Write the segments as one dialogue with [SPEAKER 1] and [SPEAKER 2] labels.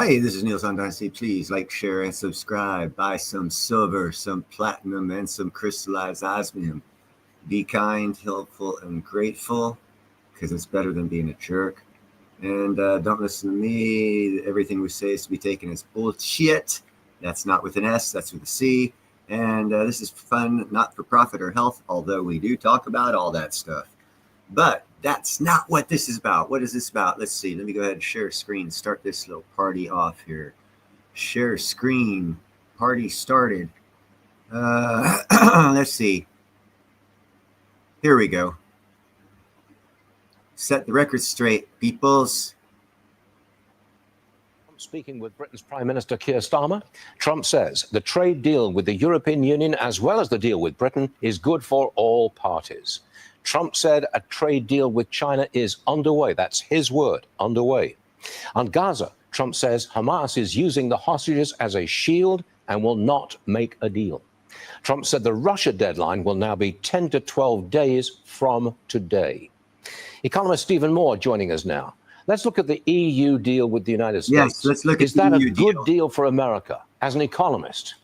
[SPEAKER 1] Hi, this is Niels on Dynasty. Please like, share, and subscribe. Buy some silver, some platinum, and some crystallized osmium. Be kind, helpful, and grateful, because it's better than being a jerk. And don't listen to me. Everything we say is to be taken as bullshit. That's not with an S, that's with a C. And this is fun, not for profit or health, although we do talk about all that stuff. But that's not what this is about. What is this about? Let's see. Let me go ahead and share screen. Start this little party off here. Share screen. Party started. Let's see. Here we go. Set the record straight, peoples.
[SPEAKER 2] Speaking with Britain's Prime Minister Keir Starmer, Trump says the trade deal with the European Union, as well as the deal with Britain, is good for all parties. Trump said a trade deal with China is underway. That's his word, underway. On Gaza, Trump says Hamas is using the hostages as a shield and will not make a deal. Trump said the Russia deadline will now be 10 to 12 days from today. Economist Stephen Moore joining us now. Let's look at the EU deal with the United States.
[SPEAKER 1] Yes, let's look at the EU deal.
[SPEAKER 2] Is that a good deal for America as an economist?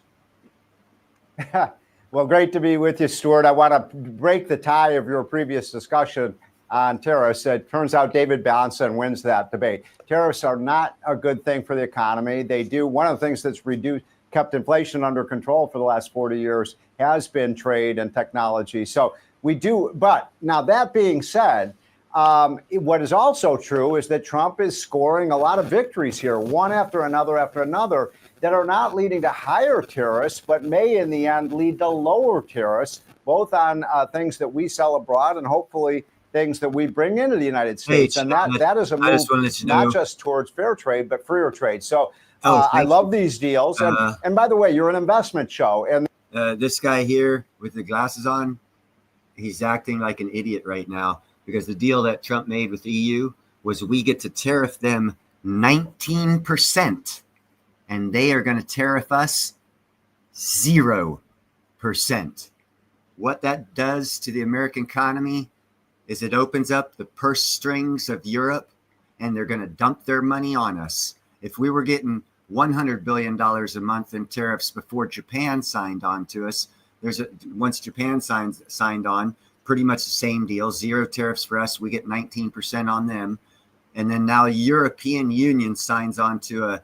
[SPEAKER 3] Well, great to be with you, Stuart. I want to break the tie of your previous discussion on tariffs. It turns out David Balanson wins that debate. Tariffs are not a good thing for the economy. They do. One of the things that's kept inflation under control for the last 40 years has been trade and technology. So we do. But now that being said, what is also true is that Trump is scoring a lot of victories here, one after another, that are not leading to higher tariffs, but may in the end lead to lower tariffs, both on things that we sell abroad and hopefully things that we bring into the United States. And that is a move not just towards fair trade, but freer trade. So I love these deals. And by the way, you're an investment show. And
[SPEAKER 1] this guy here with the glasses on, he's acting like an idiot right now, because the deal that Trump made with the EU was we get to tariff them 19%, and they are going to tariff us 0%. What that does to the American economy is it opens up the purse strings of Europe, and they're going to dump their money on us. If we were getting $100 billion a month in tariffs before Japan signed on to us, once Japan signed on, pretty much the same deal, 0 tariffs for us. We get 19% on them. And then now European Union signs on to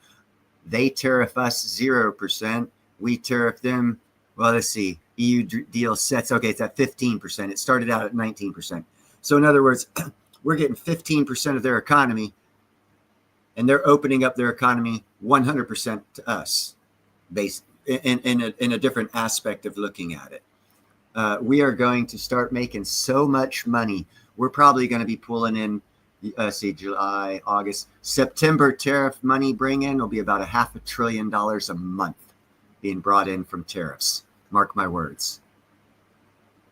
[SPEAKER 1] they tariff us 0%. We tariff them. Well, let's see. EU deal sets. Okay, it's at 15%. It started out at 19%. So in other words, we're getting 15% of their economy, and they're opening up their economy 100% to us, based in a different aspect of looking at it. We are going to start making so much money. We're probably going to be pulling in, July, August, September tariff money bring in will be about $500 billion a month being brought in from tariffs. Mark my words.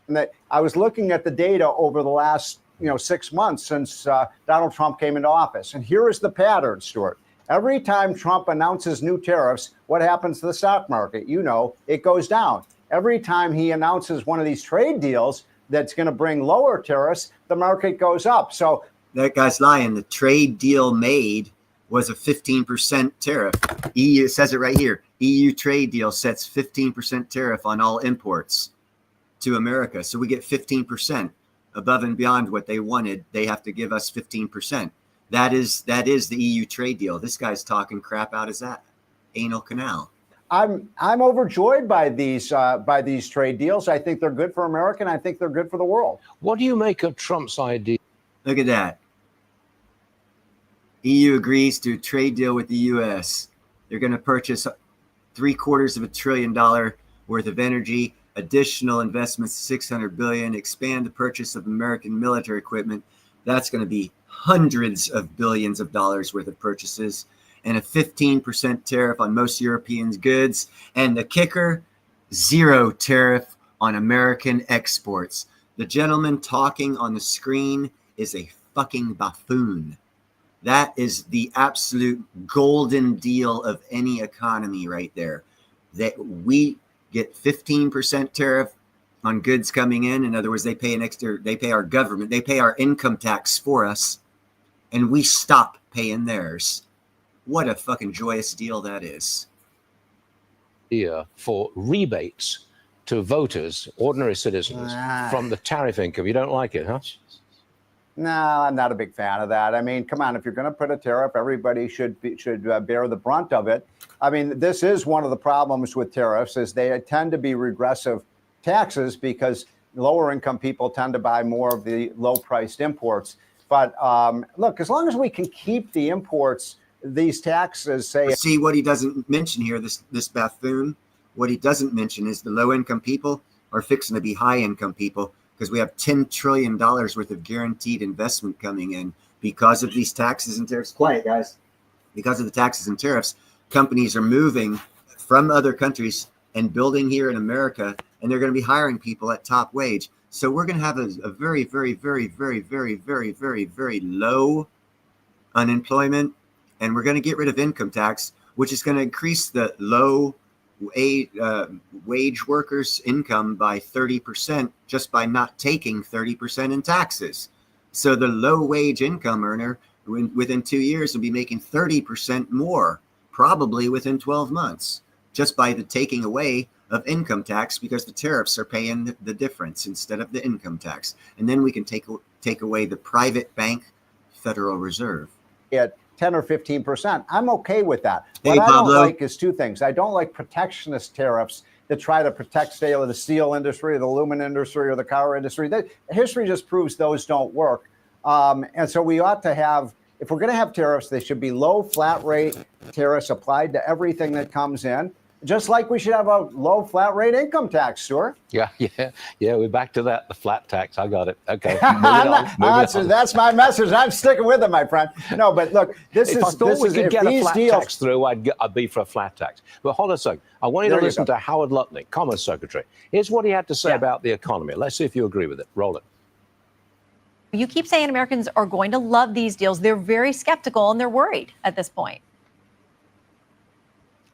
[SPEAKER 3] And I was looking at the data over the last 6 months since Donald Trump came into office. And here is the pattern, Stuart. Every time Trump announces new tariffs, what happens to the stock market? It goes down. Every time he announces one of these trade deals that's going to bring lower tariffs, the market goes up. So
[SPEAKER 1] that guy's lying. The trade deal made was a 15% tariff. EU says it right here. EU trade deal sets 15% tariff on all imports to America. So we get 15% above and beyond what they wanted. They have to give us 15%. That is the EU trade deal. This guy's talking crap out his anal canal.
[SPEAKER 3] I'm overjoyed by these trade deals. I think they're good for America, and I think they're good for the world.
[SPEAKER 2] What do you make of Trump's idea?
[SPEAKER 1] Look at that. EU agrees to a trade deal with the U.S. They're going to purchase $750 billion worth of energy, additional investments, $600 billion, expand the purchase of American military equipment. That's going to be hundreds of billions of dollars worth of purchases, and a 15% tariff on most European goods. And the kicker, 0 tariff on American exports. The gentleman talking on the screen is a fucking buffoon. That is the absolute golden deal of any economy right there. That we get 15% tariff on goods coming in. In other words, they pay our government, they pay our income tax for us, and we stop paying theirs. What a fucking joyous deal that is.
[SPEAKER 2] Here for rebates to voters, ordinary citizens, from the tariff income. You don't like it, huh?
[SPEAKER 3] No, I'm not a big fan of that. I mean, come on, if you're going to put a tariff, everybody should bear the brunt of it. I mean, this is one of the problems with tariffs is they tend to be regressive taxes because lower income people tend to buy more of the low priced imports. But look, as long as we can keep the imports, these taxes say.
[SPEAKER 1] See what he doesn't mention here, this buffoon. What he doesn't mention is the low income people are fixing to be high income people because we have $10 trillion worth of guaranteed investment coming in because of these taxes and tariffs. Quiet, guys. Because of the taxes and tariffs, companies are moving from other countries and building here in America, and they're going to be hiring people at top wage. So we're going to have a very, very, very, very, very, very, very, very low unemployment, and we're going to get rid of income tax, which is going to increase the low wage workers' income by 30% just by not taking 30% in taxes. So the low wage income earner within 2 years will be making 30% more, probably within 12 months, just by the taking away of income tax because the tariffs are paying the difference instead of the income tax. And then we can take away the private bank Federal Reserve.
[SPEAKER 3] At 10 or 15%. I'm okay with that.
[SPEAKER 1] Hey,
[SPEAKER 3] what I don't
[SPEAKER 1] Pablo.
[SPEAKER 3] like is two things. I don't like protectionist tariffs that try to protect, say, the steel industry, or the aluminum industry, or the car industry. History just proves those don't work. And so we ought to have, if we're going to have tariffs, they should be low flat rate tariffs applied to everything that comes in. Just like we should have a low flat rate income tax, Stuart.
[SPEAKER 2] Yeah. We're back to that. The flat tax. I got it. Okay.
[SPEAKER 3] That's my message. I'm sticking with it, my friend. No, but look,
[SPEAKER 2] If I thought we could get a flat tax through, I'd be for a flat tax. But hold on a second. I want you to listen to Howard Lutnick, Commerce Secretary. Here's what he had to say about the economy. Let's see if you agree with it. Roll it.
[SPEAKER 4] You keep saying Americans are going to love these deals. They're very skeptical and they're worried at this point.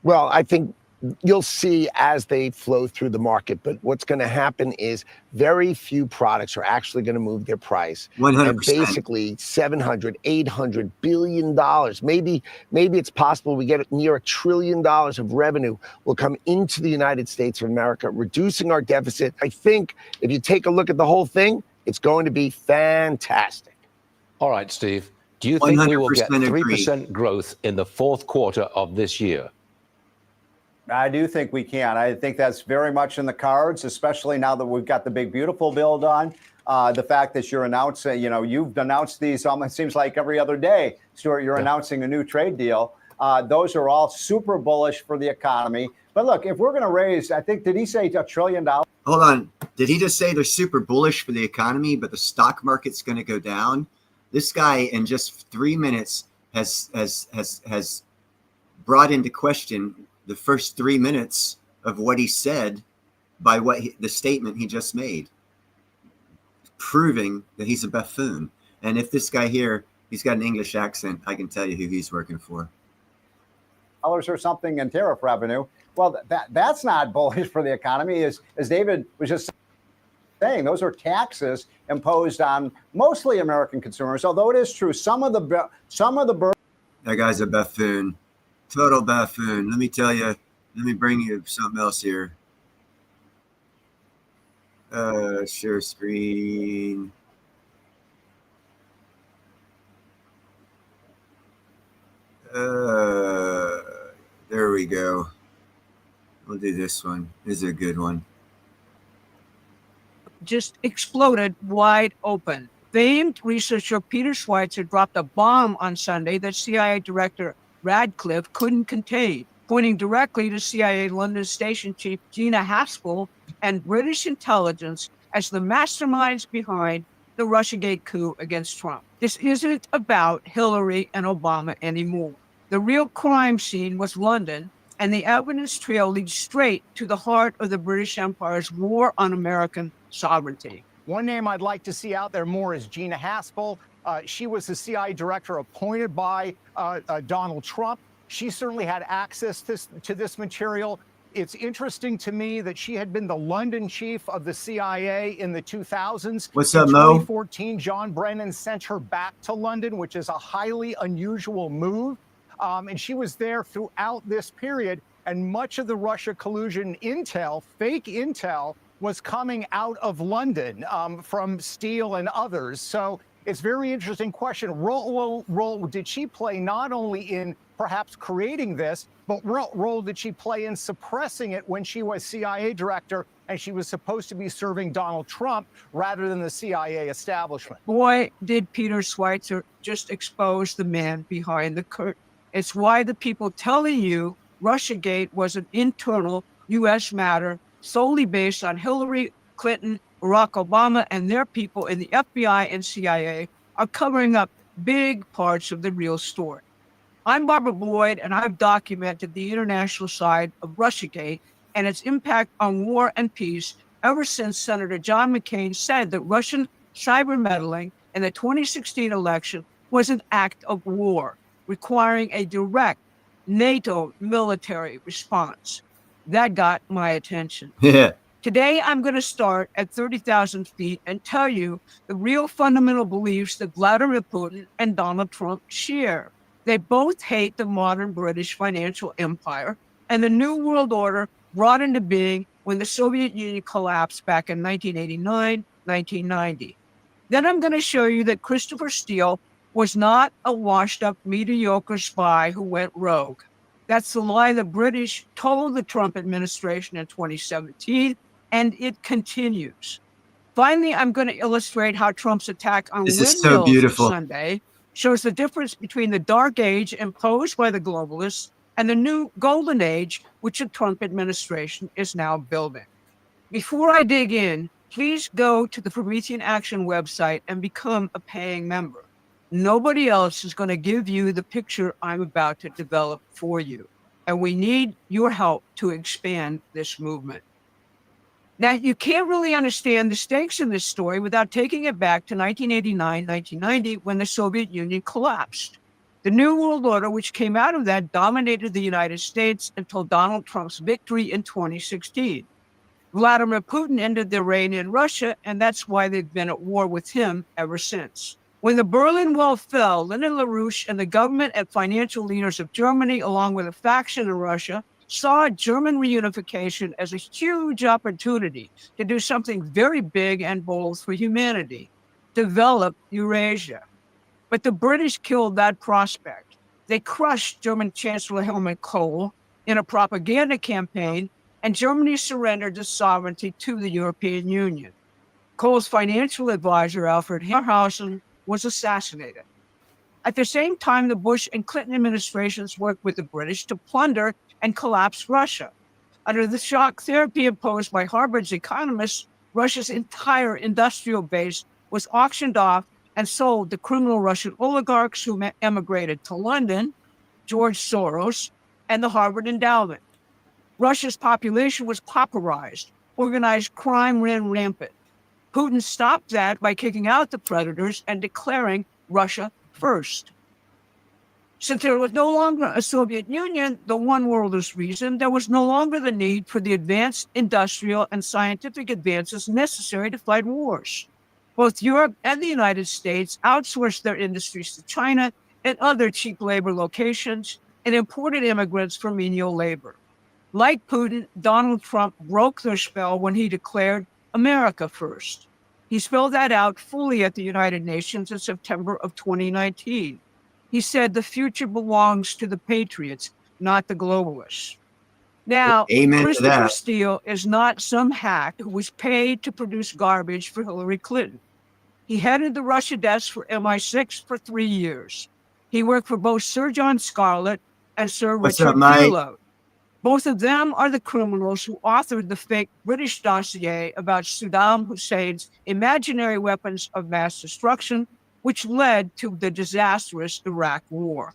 [SPEAKER 5] Well, I think you'll see as they flow through the market. But what's going to happen is very few products are actually going to move their price.
[SPEAKER 1] 100%.
[SPEAKER 5] And basically $700, $800 billion. Maybe it's possible we get near $1 trillion of revenue will come into the United States of America, reducing our deficit. I think if you take a look at the whole thing, it's going to be fantastic.
[SPEAKER 2] All right, Steve. Do you think we will get 3%
[SPEAKER 1] agree.
[SPEAKER 2] growth in the fourth quarter of this year?
[SPEAKER 3] I do think we can. I think that's very much in the cards, especially now that we've got the big, beautiful bill done. The fact that you're announcing, you've announced these almost seems like every other day, Stuart, you're announcing a new trade deal. Those are all super bullish for the economy. But look, if we're going to raise, I think, did he say $1 trillion?
[SPEAKER 1] Hold on. Did he just say they're super bullish for the economy, but the stock market's going to go down? This guy in just 3 minutes has brought into question the first 3 minutes of what he said by the statement he just made, proving that he's a buffoon. And if this guy here, he's got an English accent, I can tell you who he's working for.
[SPEAKER 3] Or something in tariff revenue. Well, that's not bullish for the economy, as David was just saying. Those are taxes imposed on mostly American consumers. Although it is true, some of the
[SPEAKER 1] That guy's a buffoon. Total buffoon. Let me tell you, let me bring you something else here. Share screen. There we go. We'll do this one. This is a good one.
[SPEAKER 6] Just exploded wide open. Famed researcher Peter Schweitzer dropped a bomb on Sunday that CIA Director Radcliffe couldn't contain, pointing directly to CIA London Station Chief Gina Haspel and British intelligence as the masterminds behind the Russiagate coup against Trump. This isn't about Hillary and Obama anymore. The real crime scene was London, and the evidence trail leads straight to the heart of the British Empire's war on American sovereignty.
[SPEAKER 7] One name I'd like to see out there more is Gina Haspel. She was the CIA director appointed by Donald Trump. She certainly had access to this material. It's interesting to me that she had been the London chief of the CIA in the 2000s.
[SPEAKER 1] What's up,
[SPEAKER 7] in
[SPEAKER 1] Mo?
[SPEAKER 7] 2014, John Brennan sent her back to London, which is a highly unusual move. And she was there throughout this period. And much of the Russia collusion intel, fake intel, was coming out of London from Steele and others. So it's a very interesting question. Role did she play not only in perhaps creating this, but role did she play in suppressing it when she was CIA director and she was supposed to be serving Donald Trump rather than the CIA establishment?
[SPEAKER 6] Boy, did Peter Schweizer just expose the man behind the curtain. It's why the people telling you Russiagate was an internal U.S. matter solely based on Hillary Clinton, Barack Obama, and their people in the FBI and CIA are covering up big parts of the real story. I'm Barbara Boyd, and I've documented the international side of Russiagate and its impact on war and peace ever since Senator John McCain said that Russian cyber meddling in the 2016 election was an act of war, requiring a direct NATO military response. That got my attention.
[SPEAKER 1] Yeah.
[SPEAKER 6] Today, I'm going to start at 30,000 feet and tell you the real fundamental beliefs that Vladimir Putin and Donald Trump share. They both hate the modern British financial empire and the New World Order brought into being when the Soviet Union collapsed back in 1989, 1990. Then I'm going to show you that Christopher Steele was not a washed-up, mediocre spy who went rogue. That's the lie the British told the Trump administration in 2017, and it continues. Finally, I'm going to illustrate how Trump's attack on
[SPEAKER 1] This is so
[SPEAKER 6] windmills
[SPEAKER 1] beautiful.
[SPEAKER 6] Sunday shows the difference between the dark age imposed by the globalists and the new golden age, which the Trump administration is now building. Before I dig in, please go to the Promethean Action website and become a paying member. Nobody else is going to give you the picture I'm about to develop for you. And we need your help to expand this movement. Now, you can't really understand the stakes in this story without taking it back to 1989, 1990, when the Soviet Union collapsed. The New World Order, which came out of that, dominated the United States until Donald Trump's victory in 2016. Vladimir Putin ended their reign in Russia, and that's why they've been at war with him ever since. When the Berlin Wall fell, Lyndon LaRouche and the government and financial leaders of Germany, along with a faction in Russia, saw German reunification as a huge opportunity to do something very big and bold for humanity, develop Eurasia. But the British killed that prospect. They crushed German Chancellor Helmut Kohl in a propaganda campaign, and Germany surrendered its sovereignty to the European Union. Kohl's financial advisor, Alfred Herrhausen, was assassinated. At the same time, the Bush and Clinton administrations worked with the British to plunder and collapse Russia. Under the shock therapy imposed by Harvard's economists, Russia's entire industrial base was auctioned off and sold to criminal Russian oligarchs who emigrated to London, George Soros, and the Harvard Endowment. Russia's population was pauperized. Organized crime ran rampant. Putin stopped that by kicking out the predators and declaring Russia first. Since there was no longer a Soviet Union, the one worldist reason, there was no longer the need for the advanced industrial and scientific advances necessary to fight wars. Both Europe and the United States outsourced their industries to China and other cheap labor locations and imported immigrants for menial labor. Like Putin, Donald Trump broke their spell when he declared America first. He spelled that out fully at the United Nations in September of 2019. He said the future belongs to the patriots, not the globalists. Now,
[SPEAKER 1] Amen to
[SPEAKER 6] Christopher
[SPEAKER 1] that.
[SPEAKER 6] Steele is not some hack who was paid to produce garbage for Hillary Clinton. He headed the Russia desk for MI6 for 3 years. He worked for both Sir John Scarlett and Sir
[SPEAKER 1] What's
[SPEAKER 6] Richard
[SPEAKER 1] up, Mike?
[SPEAKER 6] Pirlo. Both of them are the criminals who authored the fake British dossier about Saddam Hussein's imaginary weapons of mass destruction, which led to the disastrous Iraq War.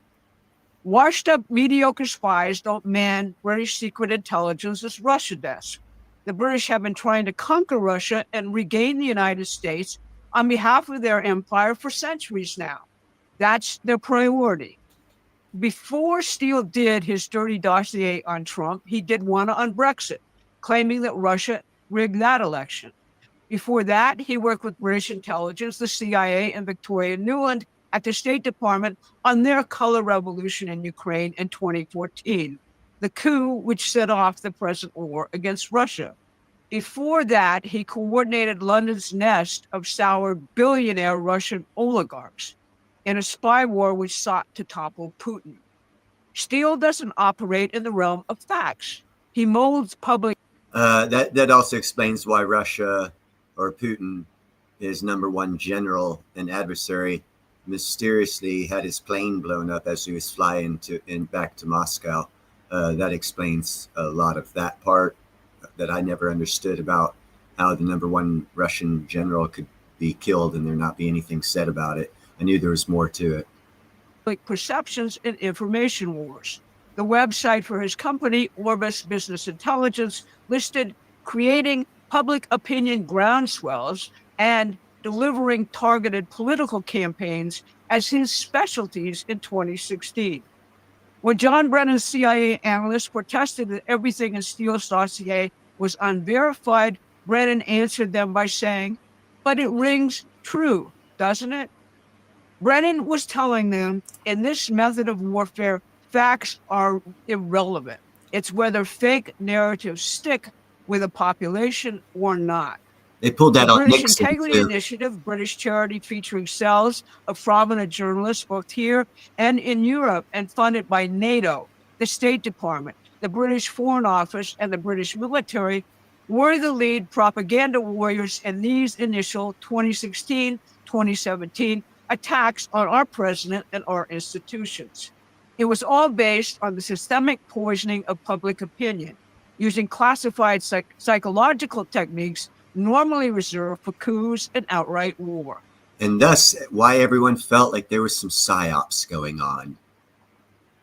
[SPEAKER 6] Washed-up, mediocre spies don't man British secret intelligence's Russia desk. The British have been trying to conquer Russia and regain the United States on behalf of their empire for centuries now. That's their priority. Before Steele did his dirty dossier on Trump, he did one on Brexit, claiming that Russia rigged that election. Before that, he worked with British intelligence, the CIA, and Victoria Nuland at the State Department on their color revolution in Ukraine in 2014, the coup which set off the present war against Russia. Before that, he coordinated London's nest of sour billionaire Russian oligarchs in a spy war which sought to topple Putin. Steele doesn't operate in the realm of facts. He molds public.
[SPEAKER 1] That also explains why Russia or Putin, his number one general and adversary, mysteriously had his plane blown up as he was flying back to Moscow. That explains a lot of that part that I never understood about how the number one Russian general could be killed and there not be anything said about it. I knew there was more to it.
[SPEAKER 6] Perceptions and information wars. The website for his company, Orbis Business Intelligence, listed creating public opinion groundswells and delivering targeted political campaigns as his specialties in 2016. When John Brennan's CIA analysts protested that everything in Steele's dossier was unverified, Brennan answered them by saying, "But it rings true, doesn't it?" Brennan was telling them, in this method of warfare, facts are irrelevant. It's whether fake narratives stick with a population or not.
[SPEAKER 1] They pulled that
[SPEAKER 6] The
[SPEAKER 1] on
[SPEAKER 6] British
[SPEAKER 1] Nixon
[SPEAKER 6] Integrity
[SPEAKER 1] too.
[SPEAKER 6] Initiative, British charity featuring cells of prominent journalists both here and in Europe and funded by NATO, the State Department, the British Foreign Office, and the British military, were the lead propaganda warriors in these initial 2016-2017 attacks on our president and our institutions. It was all based on the systemic poisoning of public opinion, using classified psychological techniques normally reserved for coups and outright war.
[SPEAKER 1] And thus, why everyone felt like there was some psyops going on.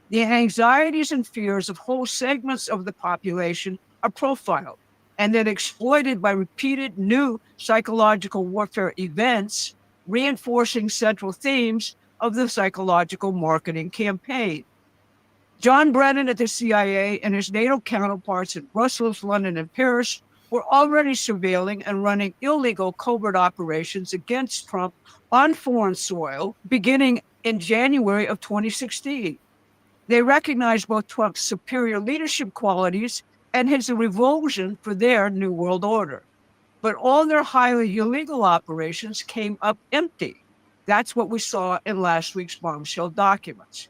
[SPEAKER 6] The anxieties and fears of whole segments of the population are profiled and then exploited by repeated new psychological warfare events, reinforcing central themes of the psychological marketing campaign. John Brennan at the CIA and his NATO counterparts in Brussels, London, and Paris were already surveilling and running illegal covert operations against Trump on foreign soil beginning in January of 2016. They recognized both Trump's superior leadership qualities and his revulsion for their New World Order. But all their highly illegal operations came up empty. That's what we saw in last week's bombshell documents.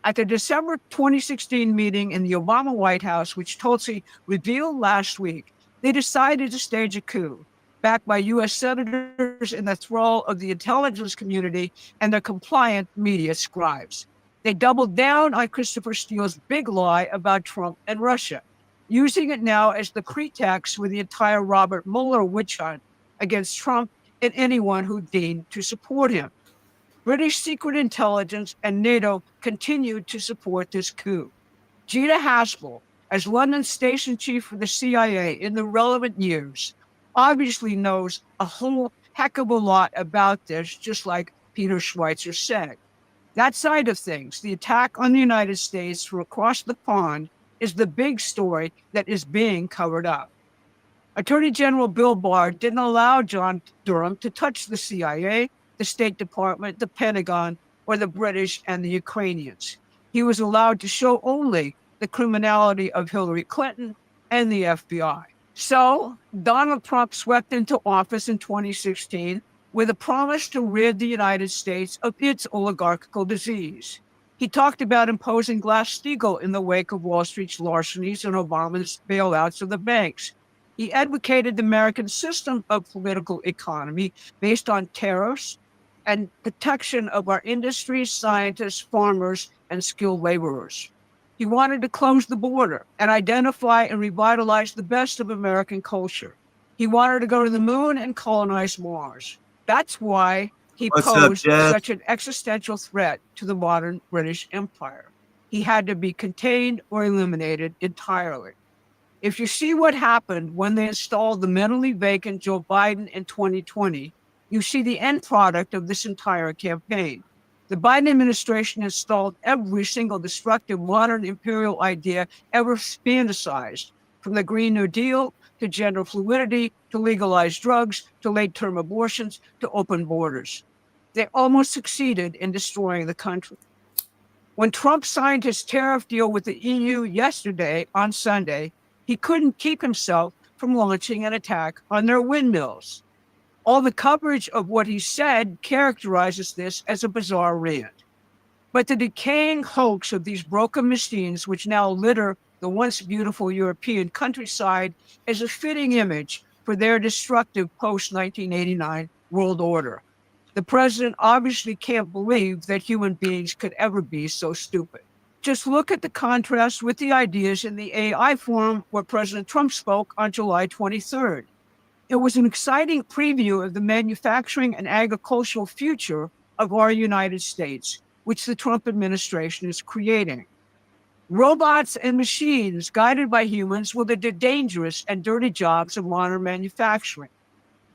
[SPEAKER 6] At the December 2016 meeting in the Obama White House, which Tulsi revealed last week, they decided to stage a coup, backed by U.S. senators in the thrall of the intelligence community and their compliant media scribes. They doubled down on Christopher Steele's big lie about Trump and Russia, using it now as the pretext for the entire Robert Mueller witch hunt against Trump and anyone who deigned to support him. British secret intelligence and NATO continued to support this coup. Gina Haspel, as London's station chief for the CIA in the relevant years, obviously knows a whole heck of a lot about this, just like Peter Schweizer said. That side of things, the attack on the United States from across the pond, is the big story that is being covered up. Attorney General Bill Barr didn't allow John Durham to touch the CIA, the State Department, the Pentagon, or the British and the Ukrainians. He was allowed to show only the criminality of Hillary Clinton and the FBI. So Donald Trump swept into office in 2016 with a promise to rid the United States of its oligarchical disease. He talked about imposing Glass-Steagall in the wake of Wall Street's larcenies and Obama's bailouts of the banks. He advocated the American system of political economy based on tariffs and protection of our industries, scientists, farmers, and skilled laborers. He wanted to close the border and identify and revitalize the best of American culture. He wanted to go to the moon and colonize Mars. That's why he posed such an existential threat to the modern British Empire. He had to be contained or eliminated entirely. If you see what happened when they installed the mentally vacant Joe Biden in 2020, you see the end product of this entire campaign. The Biden administration installed every single destructive modern imperial idea ever fantasized, from the Green New Deal to gender fluidity to legalized drugs to late-term abortions to open borders. They almost succeeded in destroying the country. When Trump signed his tariff deal with the EU yesterday, on Sunday, he couldn't keep himself from launching an attack on their windmills. All the coverage of what he said characterizes this as a bizarre rant. But the decaying hulks of these broken machines, which now litter the once beautiful European countryside, is a fitting image for their destructive post-1989 world order. The president obviously can't believe that human beings could ever be so stupid. Just look at the contrast with the ideas in the AI forum where President Trump spoke on July 23rd. It was an exciting preview of the manufacturing and agricultural future of our United States, which the Trump administration is creating. Robots and machines guided by humans will do the dangerous and dirty jobs of modern manufacturing.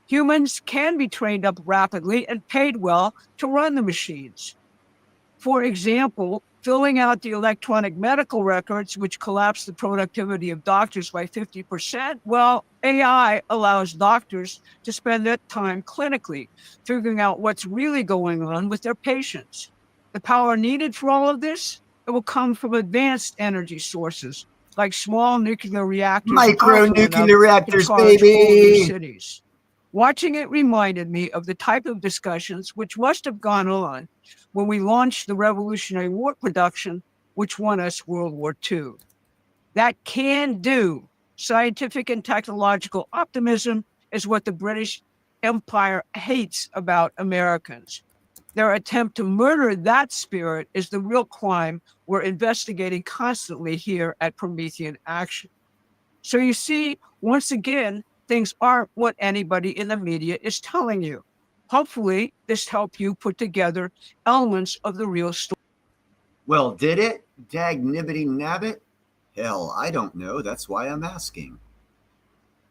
[SPEAKER 6] Humans can be trained up rapidly and paid well to run the machines. For example, filling out the electronic medical records, which collapse the productivity of doctors by 50%, well, AI allows doctors to spend that time clinically, figuring out what's really going on with their patients. The power needed for all of this, it will come from advanced energy sources, like small nuclear reactors.
[SPEAKER 1] Micro-nuclear reactors, baby!
[SPEAKER 6] Cities. Watching it reminded me of the type of discussions which must have gone on when we launched the Revolutionary War production, which won us World War II. That can-do scientific and technological optimism is what the British Empire hates about Americans. Their attempt to murder that spirit is the real crime we're investigating constantly here at Promethean Action. So you see, once again, things aren't what anybody in the media is telling you. Hopefully, this helped you put together elements of the real story.
[SPEAKER 1] Well, did it? Dag nibbity nabbit? Hell, I don't know. That's why I'm asking.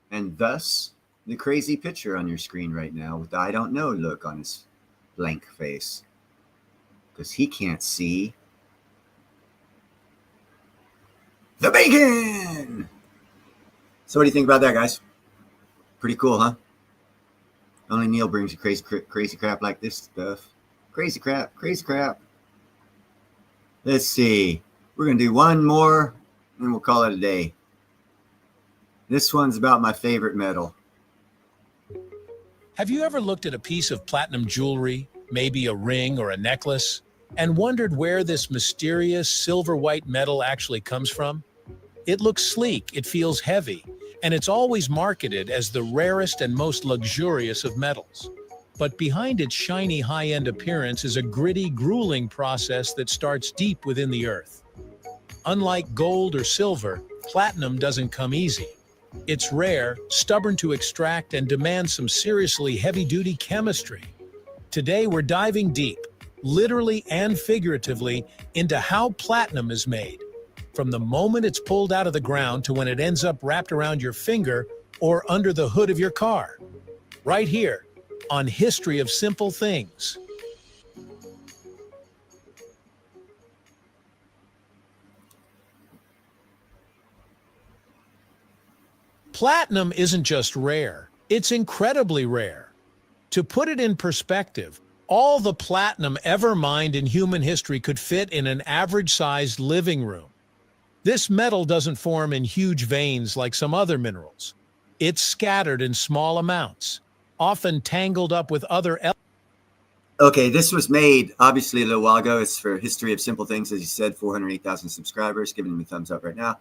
[SPEAKER 1] And thus, the crazy picture on your screen right now with the I don't know look on his blank face. Because he can't see the bacon! So what do you think about that, guys? Pretty cool, huh? Only Neil brings you crazy crap like this stuff. Crazy crap, crazy crap. Let's see. We're going to do one more, and we'll call it a day. This one's about my favorite metal.
[SPEAKER 8] Have you ever looked at a piece of platinum jewelry, maybe a ring or a necklace, and wondered where this mysterious silver-white metal actually comes from? It looks sleek, it feels heavy, and it's always marketed as the rarest and most luxurious of metals. But behind its shiny high-end appearance is a gritty, grueling process that starts deep within the earth. Unlike gold or silver, platinum doesn't come easy. It's rare, stubborn to extract, and demands some seriously heavy-duty chemistry. Today we're diving deep, literally and figuratively, into how platinum is made. From the moment it's pulled out of the ground to when it ends up wrapped around your finger or under the hood of your car. Right here on History of Simple Things. Platinum isn't just rare, it's incredibly rare. To put it in perspective, all the platinum ever mined in human history could fit in an average-sized living room. This metal doesn't form in huge veins like some other minerals. It's scattered in small amounts, often tangled up with other elements.
[SPEAKER 1] Okay, this was made obviously a little while ago. It's for History of Simple Things, as you said, 408,000 subscribers, giving him a thumbs up right now.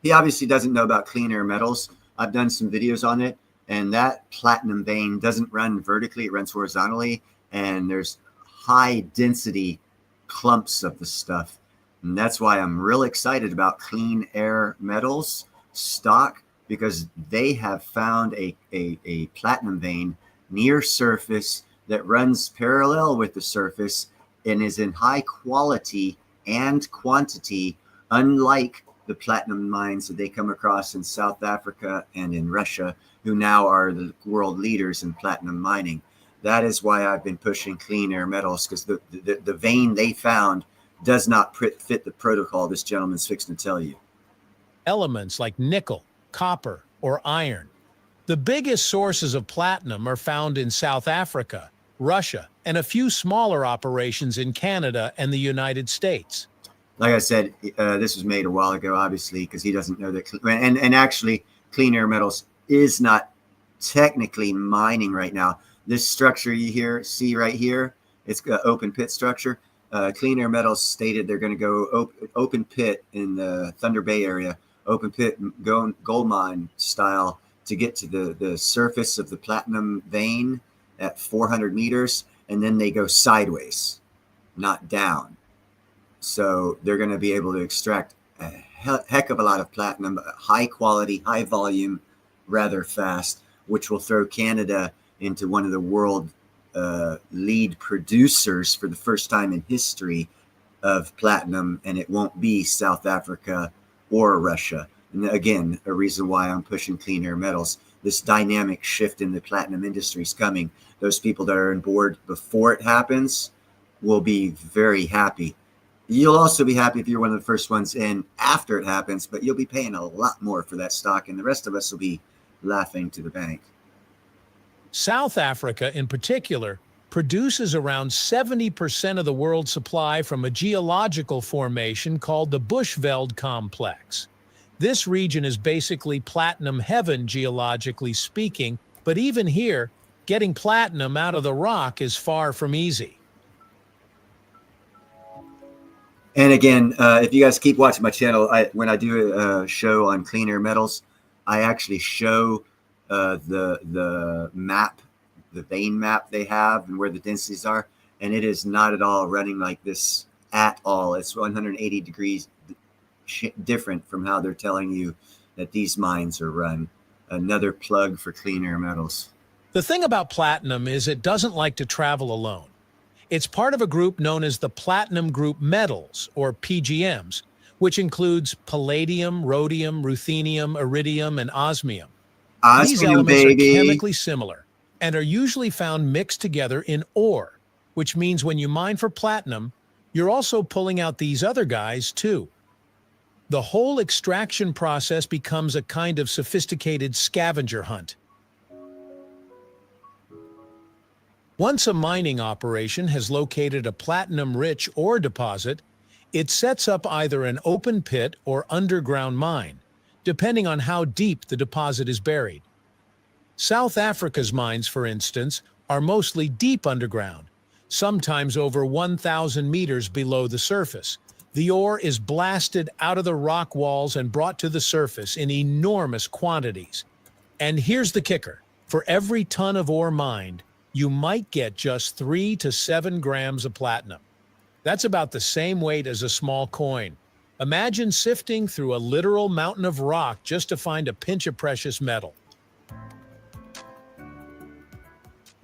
[SPEAKER 1] He obviously doesn't know about clean air metals. I've done some videos on it, and that platinum vein doesn't run vertically, it runs horizontally, and there's high density clumps of the stuff. And that's why I'm real excited about clean air metals stock, because they have found a platinum vein near surface that runs parallel with the surface and is in high quality and quantity, unlike the platinum mines that they come across in South Africa and in Russia, who now are the world leaders in platinum mining. That is why I've been pushing clean air metals, because the vein they found does not fit the protocol this gentleman's fixing to tell you.
[SPEAKER 8] Elements like nickel, copper, or iron. The biggest sources of platinum are found in South Africa, Russia, and a few smaller operations in Canada and the United States.
[SPEAKER 1] Like I said, this was made a while ago, obviously, because he doesn't know that. And actually, Clean Air Metals is not technically mining right now. This structure you see right here, it's an open pit structure. Clean Air Metals stated they're going to go open pit in the Thunder Bay area, open pit gold mine style, to get to the surface of the platinum vein at 400 meters, and then they go sideways, not down. So they're going to be able to extract a heck of a lot of platinum, high quality, high volume, rather fast, which will throw Canada into one of the world lead producers for the first time in history of platinum, and it won't be South Africa or Russia. And again, a reason why I'm pushing Clean Air Metals. This dynamic shift in the platinum industry is coming. Those people that are on board before it happens will be very happy. You'll also be happy if you're one of the first ones in after it happens, but you'll be paying a lot more for that stock, and the rest of us will be laughing to the bank.
[SPEAKER 8] South Africa, in particular, produces around 70% of the world's supply from a geological formation called the Bushveld Complex. This region is basically platinum heaven, geologically speaking, but even here, getting platinum out of the rock is far from easy.
[SPEAKER 1] And again, if you guys keep watching my channel, when I do a show on Clean Air Metals, I actually show the map, the vein map they have and where the densities are. And it is not at all running like this at all. It's 180 degrees different from how they're telling you that these mines are run. Another plug for Clean Air Metals.
[SPEAKER 8] The thing about platinum is it doesn't like to travel alone. It's part of a group known as the Platinum Group Metals, or PGMs, which includes palladium, rhodium, ruthenium, iridium, and osmium. These elements are chemically similar and are usually found mixed together in ore, which means when you mine for platinum, you're also pulling out these other guys too. The whole extraction process becomes a kind of sophisticated scavenger hunt. Once a mining operation has located a platinum-rich ore deposit, it sets up either an open pit or underground mine, depending on how deep the deposit is buried. South Africa's mines, for instance, are mostly deep underground, sometimes over 1,000 meters below the surface. The ore is blasted out of the rock walls and brought to the surface in enormous quantities. And here's the kicker. For every ton of ore mined, you might get just 3 to 7 grams of platinum. That's about the same weight as a small coin. Imagine sifting through a literal mountain of rock just to find a pinch of precious metal.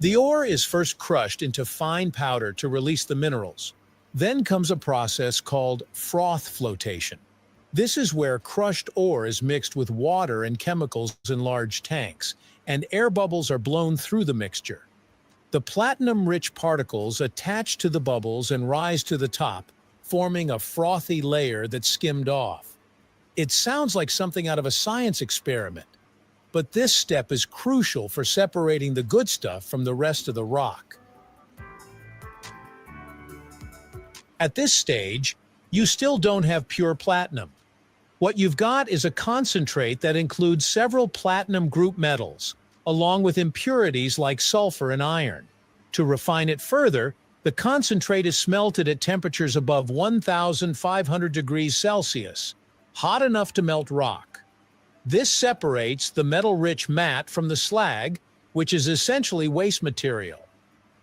[SPEAKER 8] The ore is first crushed into fine powder to release the minerals. Then comes a process called froth flotation. This is where crushed ore is mixed with water and chemicals in large tanks, and air bubbles are blown through the mixture. The platinum-rich particles attach to the bubbles and rise to the top, forming a frothy layer that's skimmed off. It sounds like something out of a science experiment, but this step is crucial for separating the good stuff from the rest of the rock. At this stage, you still don't have pure platinum. What you've got is a concentrate that includes several platinum group metals, along with impurities like sulfur and iron. To refine it further, the concentrate is smelted at temperatures above 1,500 degrees Celsius, hot enough to melt rock. This separates the metal-rich matte from the slag, which is essentially waste material.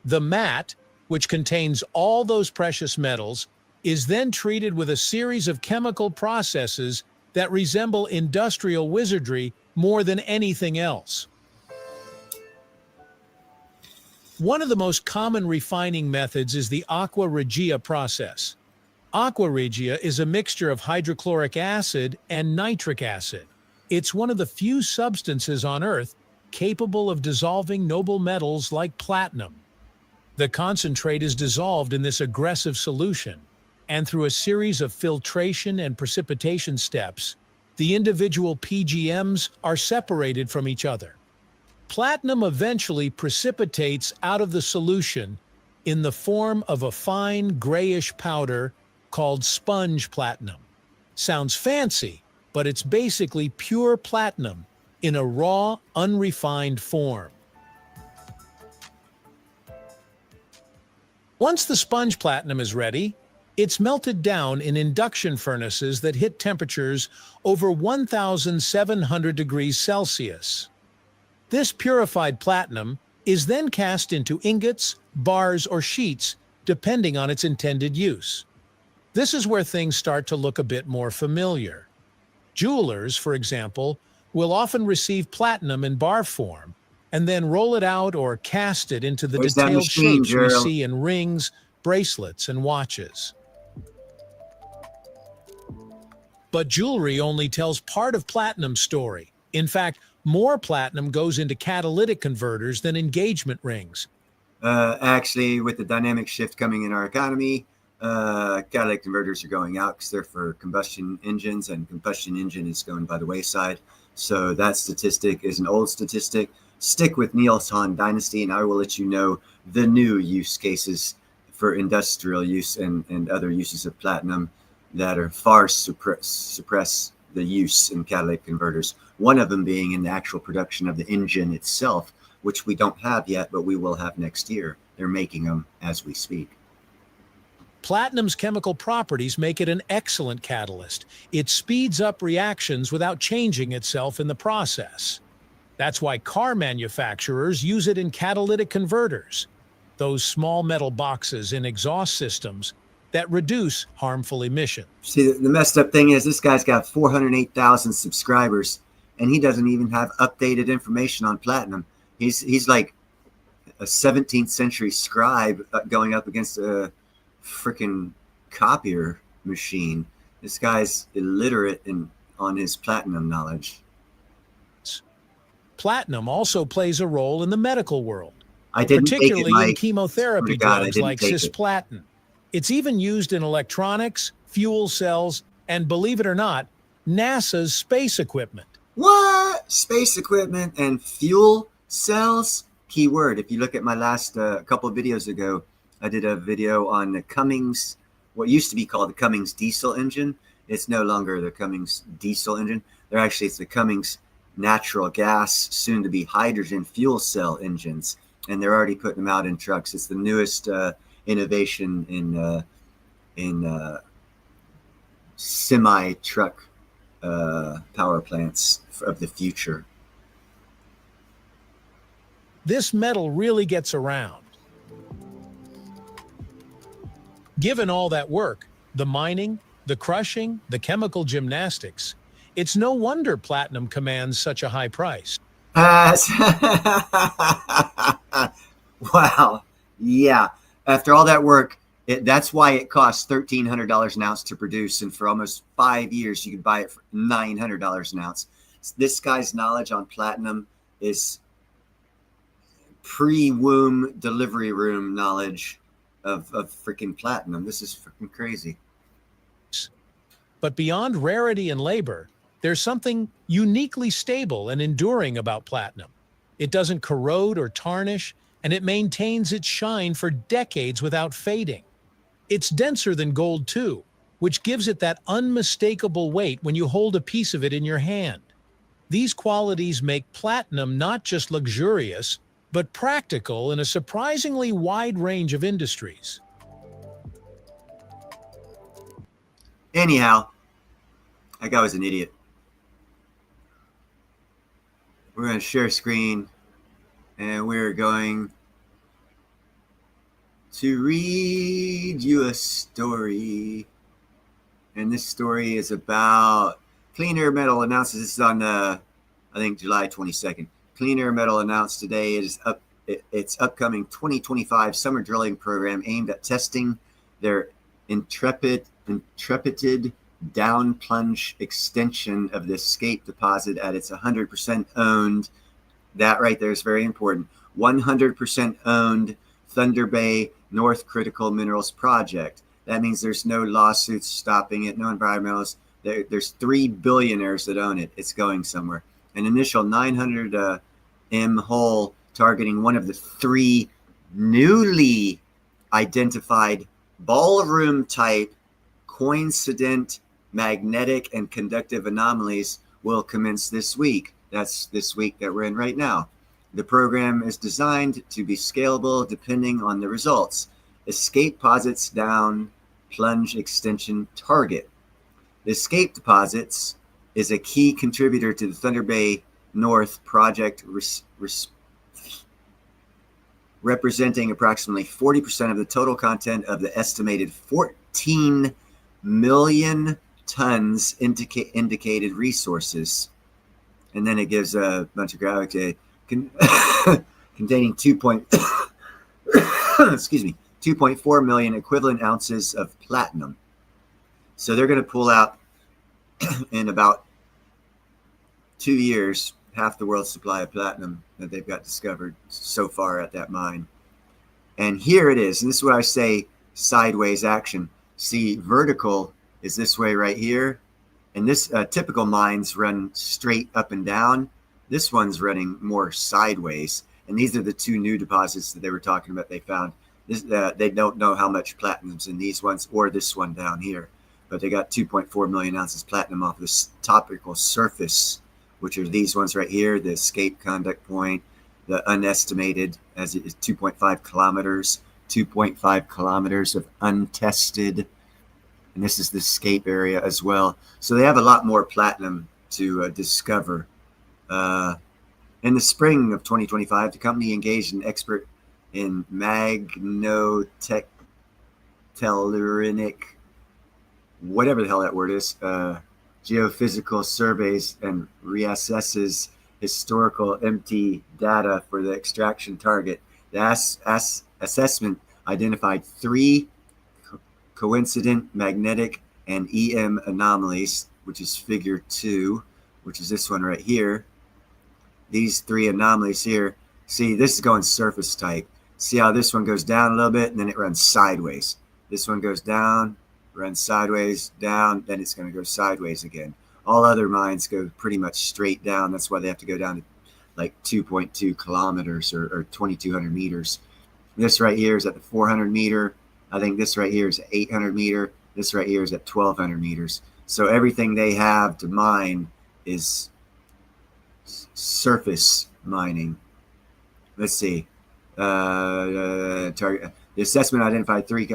[SPEAKER 8] The matte, which contains all those precious metals, is then treated with a series of chemical processes that resemble industrial wizardry more than anything else. One of the most common refining methods is the aqua regia process. Aqua regia is a mixture of hydrochloric acid and nitric acid. It's one of the few substances on Earth capable of dissolving noble metals like platinum. The concentrate is dissolved in this aggressive solution, and through a series of filtration and precipitation steps, the individual PGMs are separated from each other. Platinum eventually precipitates out of the solution in the form of a fine grayish powder called sponge platinum. Sounds fancy, but it's basically pure platinum in a raw, unrefined form. Once the sponge platinum is ready, it's melted down in induction furnaces that hit temperatures over 1,700 degrees Celsius. This purified platinum is then cast into ingots, bars, or sheets, depending on its intended use. This is where things start to look a bit more familiar. Jewelers, for example, will often receive platinum in bar form and then roll it out or cast it into the
[SPEAKER 1] Where's that
[SPEAKER 8] detailed
[SPEAKER 1] machine,
[SPEAKER 8] shapes we
[SPEAKER 1] Gerald?
[SPEAKER 8] see in rings, bracelets, and watches. But jewelry only tells part of platinum's story. In fact, more platinum goes into catalytic converters than engagement rings.
[SPEAKER 1] Actually, with the dynamic shift coming in our economy, catalytic converters are going out because they're for combustion engines, and combustion engine is going by the wayside. So that statistic is an old statistic. Stick with Niels Hahn Dynasty, and I will let you know the new use cases for industrial use and other uses of platinum that are far suppress the use in catalytic converters. One of them being in the actual production of the engine itself, which we don't have yet, but we will have next year. They're making them as we speak.
[SPEAKER 8] Platinum's chemical properties make it an excellent catalyst. It speeds up reactions without changing itself in the process. That's why car manufacturers use it in catalytic converters, those small metal boxes in exhaust systems that reduce harmful emissions.
[SPEAKER 1] See, the messed up thing is this guy's got 408,000 subscribers, and he doesn't even have updated information on platinum. He's like a 17th century scribe going up against a freaking copier machine. This guy's illiterate on his platinum knowledge.
[SPEAKER 8] Platinum also plays a role in the medical world,
[SPEAKER 1] I didn't
[SPEAKER 8] particularly
[SPEAKER 1] take it, Mike.
[SPEAKER 8] in chemotherapy
[SPEAKER 1] God, I
[SPEAKER 8] drugs
[SPEAKER 1] didn't
[SPEAKER 8] like
[SPEAKER 1] take it.
[SPEAKER 8] cisplatin. It's even used in electronics, fuel cells, and believe it or not, NASA's space equipment.
[SPEAKER 1] What? Space equipment and fuel cells? Keyword. If you look at my last couple of videos ago, I did a video on the Cummins, what used to be called the Cummins diesel engine. It's no longer the Cummins diesel engine. It's the Cummins natural gas, soon to be hydrogen fuel cell engines. And they're already putting them out in trucks. It's the newest innovation in semi-truck power plants of the future.
[SPEAKER 8] This metal really gets around. Given all that work, the mining, the crushing, the chemical gymnastics, it's no wonder platinum commands such a high price.
[SPEAKER 1] Wow. Yeah. After all that work, that's why it costs $1,300 an ounce to produce. And for almost 5 years, you could buy it for $900 an ounce. This guy's knowledge on platinum is pre-womb delivery room knowledge of freaking platinum. This is freaking crazy.
[SPEAKER 8] But beyond rarity and labor, there's something uniquely stable and enduring about platinum. It doesn't corrode or tarnish, and it maintains its shine for decades without fading. It's denser than gold too, which gives it that unmistakable weight when you hold a piece of it in your hand. These qualities make platinum not just luxurious, but practical in a surprisingly wide range of industries.
[SPEAKER 1] Anyhow, that guy was an idiot. We're going to share screen, and we're going to read you a story. And this story is about Clean Air Metal announces, this is on I think July 22nd. Clean Air Metal announced today its upcoming 2025 summer drilling program aimed at testing their intrepid down plunge extension of the escape deposit at its 100% owned, that right there is very important, 100% owned Thunder Bay North Critical Minerals Project. That means there's no lawsuits stopping it, no environmentalists. There's 3 billionaires that own it. It's going somewhere. An initial 900 M hole targeting one of the three newly identified ballroom type coincident magnetic and conductive anomalies will commence this week. That's this week that we're in right now. The program is designed to be scalable depending on the results. Escape posits down plunge extension target. The escape deposits is a key contributor to the Thunder Bay North project, representing approximately 40% of the total content of the estimated 14 million tons indicated resources. And then it gives a bunch of graphics containing 2.4 million equivalent ounces of platinum. So they're going to pull out in about 2 years half the world's supply of platinum that they've got discovered so far at that mine. And here it is. And this is what I say sideways action. See, vertical is this way right here. And this typical mines run straight up and down. This one's running more sideways. And these are the two new deposits that they were talking about they found. This, they don't know how much platinum's in these ones or this one down here. But they got 2.4 million ounces platinum off this topical surface, which are these ones right here, the escape conduct point, the unestimated, as it is 2.5 kilometers, 2.5 kilometers of untested. And this is the escape area as well. So they have a lot more platinum to discover. In the spring of 2025, the company engaged an expert in magnetotelluric, whatever the hell that word is, geophysical surveys and reassesses historical empty data for the extraction target. The assessment identified 3 coincident magnetic and EM anomalies, which is figure 2, which is this one right here. These 3 anomalies here. See, this is going surface type. See how this one goes down a little bit and then it runs sideways. This one goes down, runs sideways, down, then it's going to go sideways again. All other mines go pretty much straight down. That's why they have to go down to like 2.2 kilometers or 2,200 meters. This right here is at the 400 meter. I think this right here is 800 meter. This right here is at 1,200 meters. So everything they have to mine is surface mining. Let's see. Target. The assessment identified 3,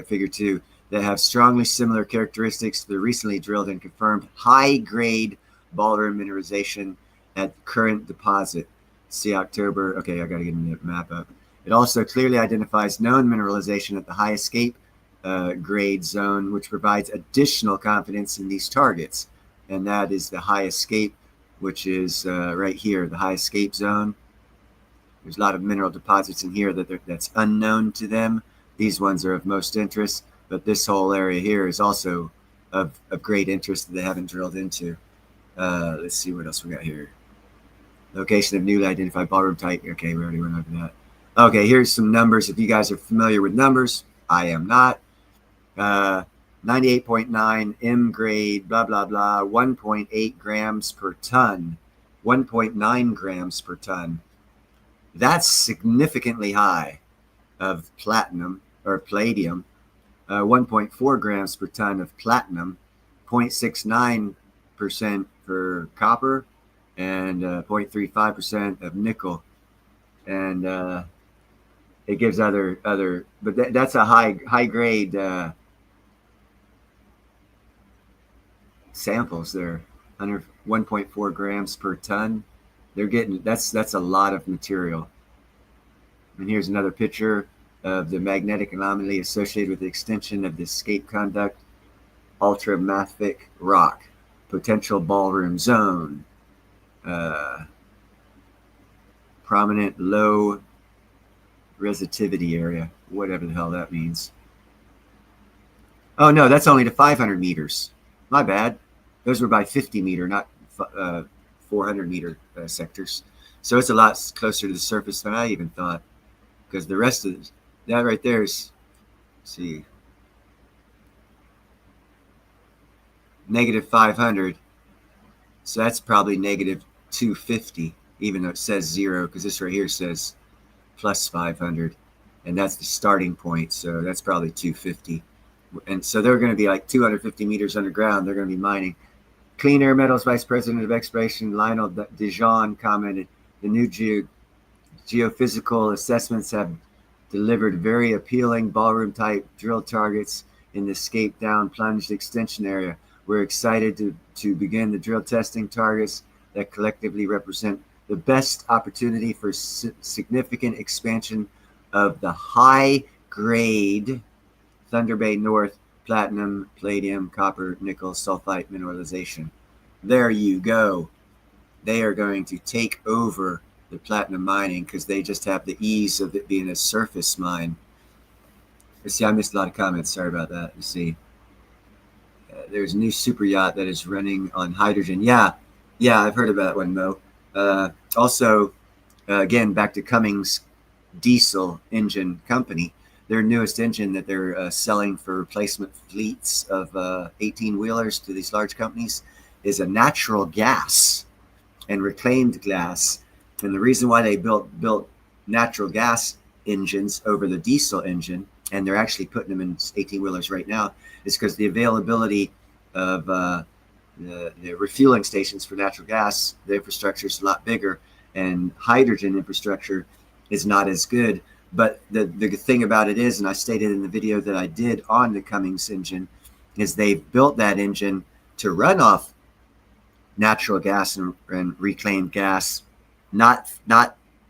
[SPEAKER 1] figure 2, that have strongly similar characteristics to the recently drilled and confirmed high-grade ballroom mineralization at current deposit. See October. Okay, I got to get the map up. It also clearly identifies known mineralization at the high escape grade zone, which provides additional confidence in these targets. And that is the high escape, which is right here, the high escape zone. There's a lot of mineral deposits in here that's unknown to them. These ones are of most interest, but this whole area here is also of great interest that they haven't drilled into. Let's see what else we got here. Location of newly identified ballroom type. Okay, we already went over that. Okay, here's some numbers. If you guys are familiar with numbers, I am not. 98.9 M grade, blah, blah, blah, 1.8 grams per ton, 1.9 grams per ton. That's significantly high of platinum or palladium, 1.4 grams per ton of platinum, 0.69% for copper, and 0.35% of nickel. And it gives other, but that's a high grade samples there, under 1.4 grams per ton. They're getting, that's a lot of material. And here's another picture of the magnetic anomaly associated with the extension of the escape conduct, ultramafic rock, potential ballroom zone, prominent low resistivity area, whatever the hell that means. Oh no, that's only to 500 meters. My bad. Those were by 50 meter, not 400 meter sectors. So it's a lot closer to the surface than I even thought, because the rest of that right there is, see, negative 500. So that's probably negative 250. even though it says 0, because this right here says plus 500, and that's the starting point. So that's probably 250. And so they're going to be like 250 meters underground. They're going to be mining. Clean Air Metals Vice President of Exploration Lionel Dijon commented, the new geophysical assessments have delivered very appealing ballroom-type drill targets in the Scape Down plunged extension area. We're excited to begin the drill testing targets that collectively represent the best opportunity for significant expansion of the high-grade Thunder Bay North platinum, palladium, copper, nickel, sulfite mineralization. There you go. They are going to take over the platinum mining because they just have the ease of it being a surface mine. Let's see, I missed a lot of comments. Sorry about that. Let's see. There's a new super yacht that is running on hydrogen. Yeah, I've heard about that one, Mo. Also, again, back to Cummins diesel engine company. Their newest engine that they're selling for replacement fleets of 18-wheelers to these large companies is a natural gas and reclaimed gas. And the reason why they built natural gas engines over the diesel engine, and they're actually putting them in 18-wheelers right now, is because the availability of the refueling stations for natural gas, the infrastructure is a lot bigger, and hydrogen infrastructure is not as good. But the thing about it is, and I stated in the video that I did on the Cummins engine, is they've built that engine to run off natural gas and reclaimed gas, not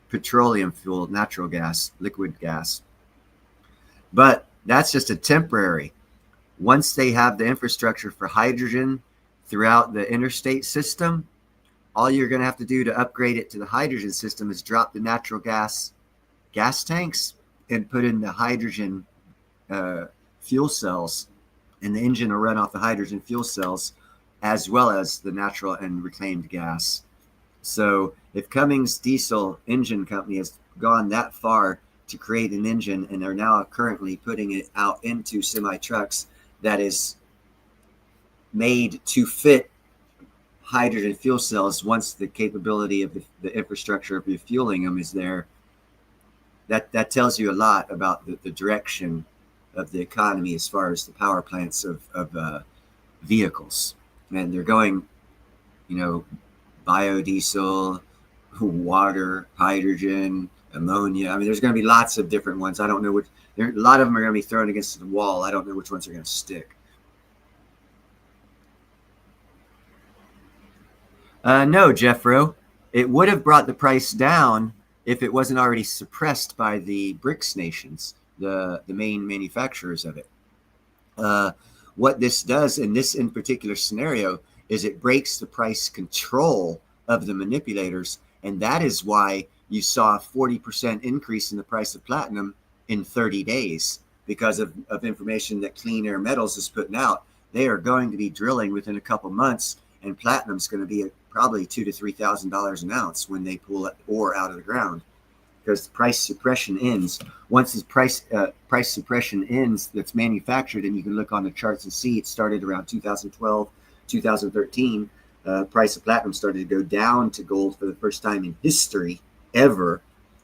[SPEAKER 1] petroleum fuel, natural gas, liquid gas. But that's just a temporary. Once they have the infrastructure for hydrogen throughout the interstate system, all you're going to have to do to upgrade it to the hydrogen system is drop the natural gas tanks and put in the hydrogen fuel cells, and the engine will run off the hydrogen fuel cells as well as the natural and reclaimed gas. So if Cummins Diesel Engine Company has gone that far to create an engine, and they're now currently putting it out into semi trucks that is made to fit hydrogen fuel cells, once the capability of the infrastructure of refueling them is there, that tells you a lot about the direction of the economy as far as the power plants of vehicles. And they're going, biodiesel, water, hydrogen, ammonia. I mean, there's going to be lots of different ones. I don't know which. A lot of them are going to be thrown against the wall. I don't know which ones are going to stick. No, Jeffro. It would have brought the price down if it wasn't already suppressed by the BRICS nations, the main manufacturers of it. What this does in particular scenario is it breaks the price control of the manipulators, and that is why you saw a 40% increase in the price of platinum in 30 days because of information that Clean Air Metals is putting out. They are going to be drilling within a couple months, and platinum's going to be probably $2,000 to $3,000 an ounce when they pull ore out of the ground, because price suppression ends. Once this price suppression ends, that's manufactured, and you can look on the charts and see it started around 2012, 2013. Price of platinum started to go down to gold for the first time in history ever,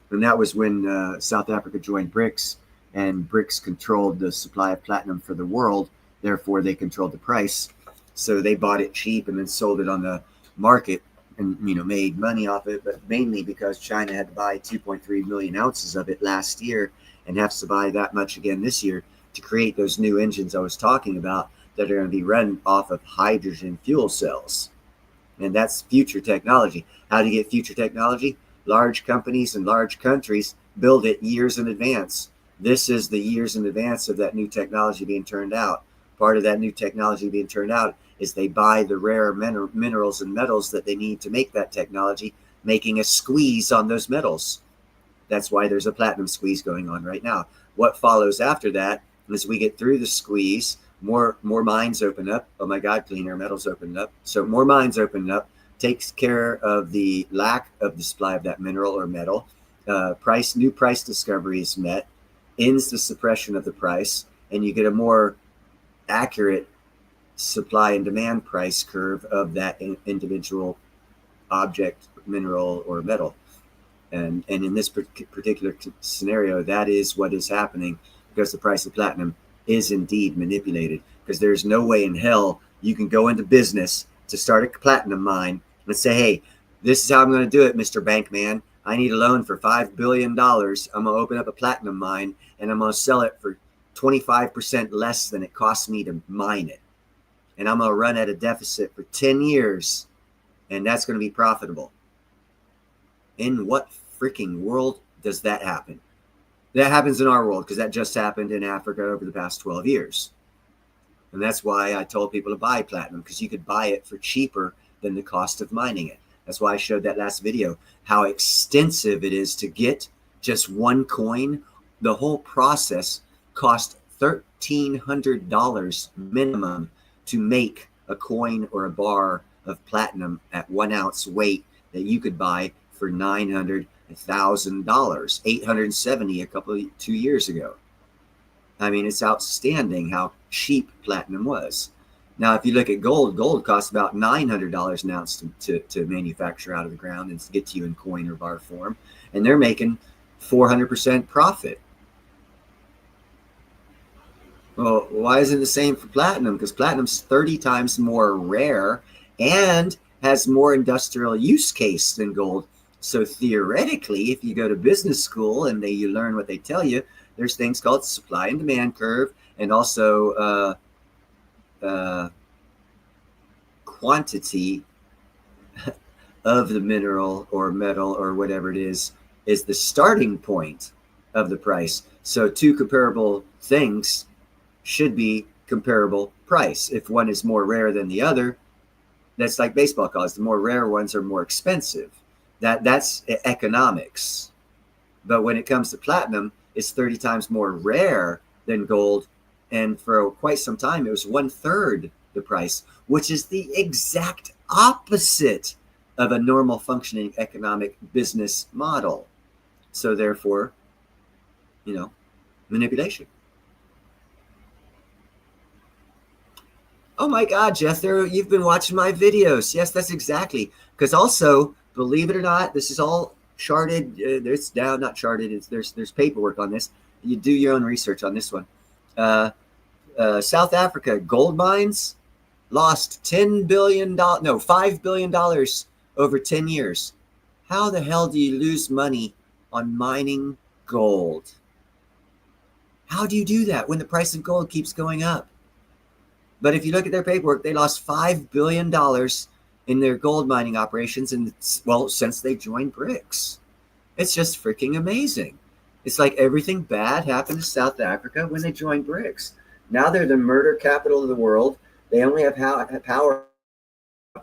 [SPEAKER 1] and that was when South Africa joined BRICS, and BRICS controlled the supply of platinum for the world. Therefore, they controlled the price. So they bought it cheap and then sold it on the market and made money off it, but mainly because China had to buy 2.3 million ounces of it last year and has to buy that much again this year to create those new engines I was talking about that are going to be run off of hydrogen fuel cells. And that's future technology. How do you get future technology? Large companies and large countries build it years in advance. This is the years in advance of that new technology being turned out. Part of that new technology being turned out is they buy the rare minerals and metals that they need to make that technology, making a squeeze on those metals. That's why there's a platinum squeeze going on right now. What follows after that, as we get through the squeeze, more mines open up. Oh my God, Clean Air Metals opened up. So more mines open up, takes care of the lack of the supply of that mineral or metal. New price discovery is met, ends the suppression of the price, and you get a more accurate supply and demand price curve of that individual object, mineral or metal. And in this particular scenario, that is what is happening, because the price of platinum is indeed manipulated. Because there's no way in hell you can go into business to start a platinum mine and say, hey, this is how I'm going to do it, Mr. Bankman. I need a loan for $5 billion. I'm going to open up a platinum mine and I'm going to sell it for 25% less than it costs me to mine it. And I'm going to run at a deficit for 10 years. And that's going to be profitable. In what freaking world does that happen? That happens in our world, because that just happened in Africa over the past 12 years. And that's why I told people to buy platinum, because you could buy it for cheaper than the cost of mining it. That's why I showed that last video, how extensive it is to get just one coin. The whole process cost $1,300 minimum to make a coin or a bar of platinum at 1 ounce weight that you could buy for $900, $1,000, $870 2 years ago. I mean, it's outstanding how cheap platinum was. Now, if you look at gold, gold costs about $900 an ounce to manufacture out of the ground and to get to you in coin or bar form. And they're making 400% profit. Well, why isn't it the same for platinum? Because platinum's 30 times more rare and has more industrial use case than gold. So theoretically, if you go to business school and you learn what they tell you, there's things called supply and demand curve, and also quantity of the mineral or metal or whatever it is the starting point of the price. So two comparable things should be comparable price. If one is more rare than the other, that's like baseball cards. The more rare ones are more expensive. That's economics. But when it comes to platinum, it's 30 times more rare than gold. And for quite some time, it was 1/3 the price, which is the exact opposite of a normal functioning economic business model. So therefore, manipulation. Oh my God, Jeff, you've been watching my videos. Yes, that's exactly. Because also, believe it or not, this is all charted. It's now not charted. There's paperwork on this. You do your own research on this one. South Africa gold mines lost $5 billion over 10 years. How the hell do you lose money on mining gold? How do you do that when the price of gold keeps going up? But if you look at their paperwork, they lost $5 billion in their gold mining operations, and since they joined BRICS. It's just freaking amazing. It's like everything bad happened to South Africa when they joined BRICS. Now they're the murder capital of the world. They only have power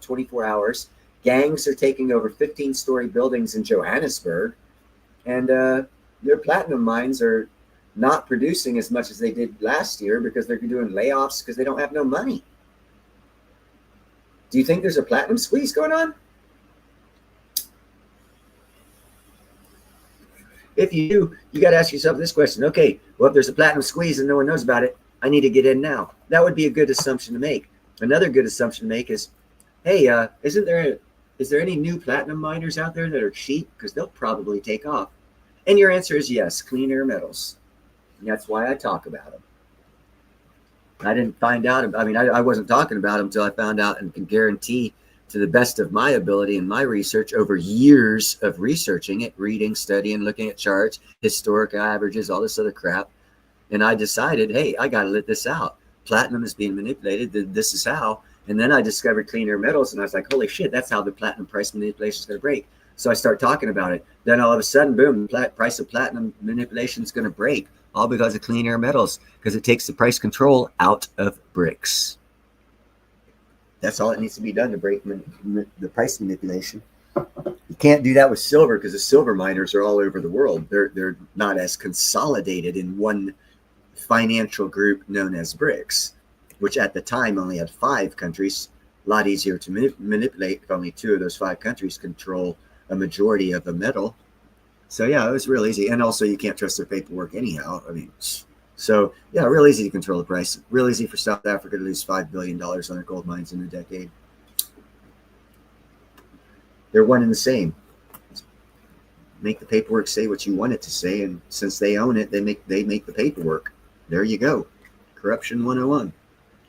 [SPEAKER 1] 24 hours. Gangs are taking over 15-story buildings in Johannesburg. And their platinum mines are not producing as much as they did last year because they're doing layoffs because they don't have no money. Do you think there's a platinum squeeze going on? If you do, you got to ask yourself this question. Okay, well, if there's a platinum squeeze and no one knows about it, I need to get in now. That would be a good assumption to make. Another good assumption to make is, hey, is there any new platinum miners out there that are cheap? Because they'll probably take off. And your answer is yes, clean air metals. And that's why I talk about them. I didn't find out. I wasn't talking about them until I found out, and can guarantee to the best of my ability and my research over years of researching it, reading, studying, looking at charts, historic averages, all this other crap. And I decided, hey, I got to let this out. Platinum is being manipulated. This is how. And then I discovered clean air metals, and I was like, holy shit, that's how the platinum price manipulation is going to break. So I start talking about it. Then all of a sudden, boom, price of platinum manipulation is going to break, all because of clean air metals, because it takes the price control out of BRICS. That's all that needs to be done to break the price manipulation. You can't do that with silver because the silver miners are all over the world. They're not as consolidated in one financial group known as BRICS, which at the time only had 5 countries. A lot easier to manipulate if only 2 of those 5 countries control a majority of the metal. So yeah, it was real easy. And also you can't trust their paperwork anyhow. So yeah, real easy to control the price. Real easy for South Africa to lose $5 billion on their gold mines in a decade. They're one and the same. Make the paperwork say what you want it to say, and since they own it, they make the paperwork. There you go. Corruption 101,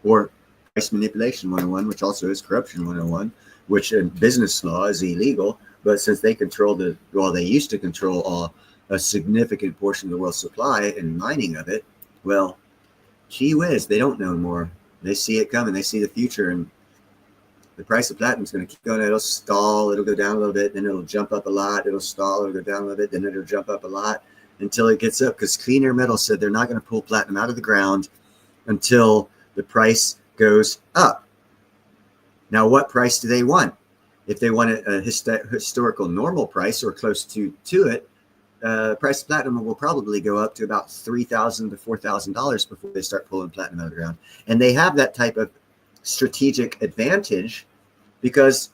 [SPEAKER 1] or price manipulation 101, which also is corruption 101, which in business law is illegal. But since they control they used to control a significant portion of the world's supply and mining of it, well, gee whiz, they don't know more. They see it coming. They see the future, and the price of platinum is going to keep going. It'll stall. It'll go down a little bit. Then it'll jump up a lot. It'll stall. It'll go down a little bit. Then it'll jump up a lot until it gets up. Because Clean Air Metals said they're not going to pull platinum out of the ground until the price goes up. Now, what price do they want? If they want a historical normal price or close to it, price of platinum will probably go up to about $3,000 to $4,000 before they start pulling platinum out of the ground. And they have that type of strategic advantage because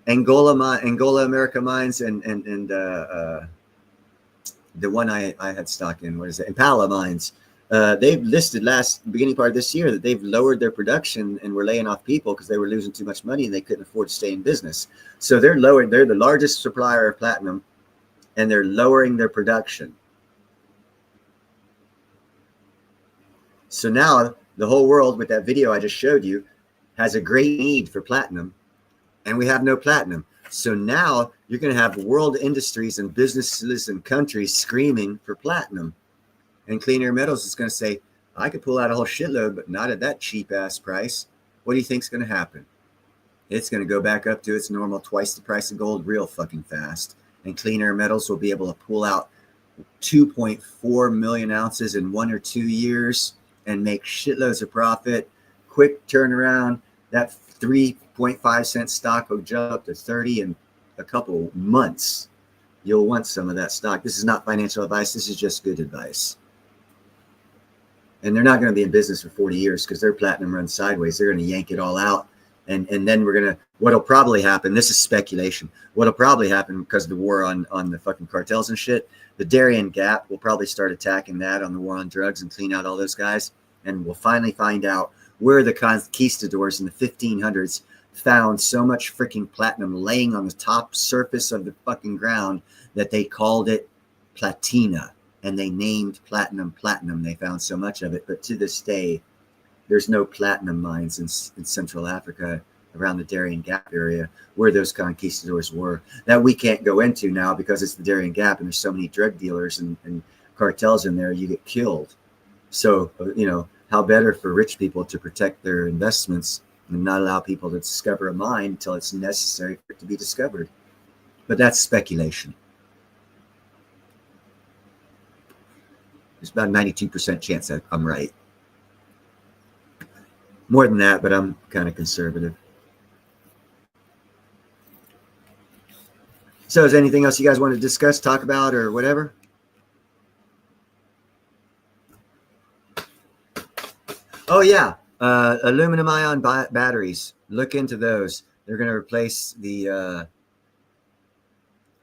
[SPEAKER 1] Angola America Mines and the one I had stock in, what is it, Impala Mines, they've listed beginning part of this year that they've lowered their production and were laying off people because they were losing too much money and they couldn't afford to stay in business. So they're the largest supplier of platinum, and they're lowering their production. So now the whole world, with that video I just showed you, has a great need for platinum, and we have no platinum. So now you're going to have world industries and businesses and countries screaming for platinum. And Clean Air Metals is going to say, I could pull out a whole shitload, but not at that cheap ass price. What do you think's going to happen? It's going to go back up to its normal twice the price of gold real fucking fast. And Clean Air Metals will be able to pull out 2.4 million ounces in 1 or 2 years and make shitloads of profit. Quick turnaround. That 3.5 cent stock will jump up to 30 in a couple months. You'll want some of that stock. This is not financial advice. This is just good advice. And they're not going to be in business for 40 years because their platinum runs sideways. They're going to yank it all out. And then what'll probably happen, this is speculation, what'll probably happen because of the war on the fucking cartels and shit, the Darien Gap will probably start attacking that on the war on drugs and clean out all those guys. And we'll finally find out where the conquistadors in the 1500s found so much freaking platinum laying on the top surface of the fucking ground that they called it platina, and they named platinum. They found so much of it, but to this day there's no platinum mines in Central Africa around the Darien Gap area where those conquistadors were, that we can't go into now because it's the Darien Gap and there's so many drug dealers and cartels in there, you get killed. So how better for rich people to protect their investments and not allow people to discover a mine until it's necessary for it to be discovered. But that's speculation. There's about a 92% chance that I'm right. More than that, but I'm kind of conservative. So is there anything else you guys want to discuss, talk about, or whatever? Oh, yeah. Aluminum ion batteries. Look into those. They're going to replace the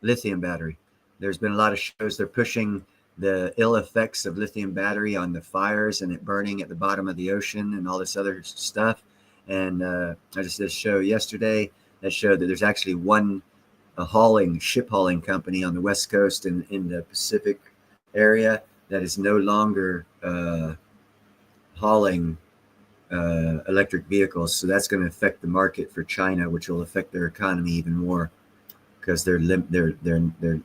[SPEAKER 1] lithium battery. There's been a lot of shows. They're pushing the ill effects of lithium battery on the fires and it burning at the bottom of the ocean and all this other stuff. And I just did a show yesterday that showed that there's actually one ship hauling company on the West Coast and in the Pacific area that is no longer hauling electric vehicles. So that's going to affect the market for China, which will affect their economy even more because the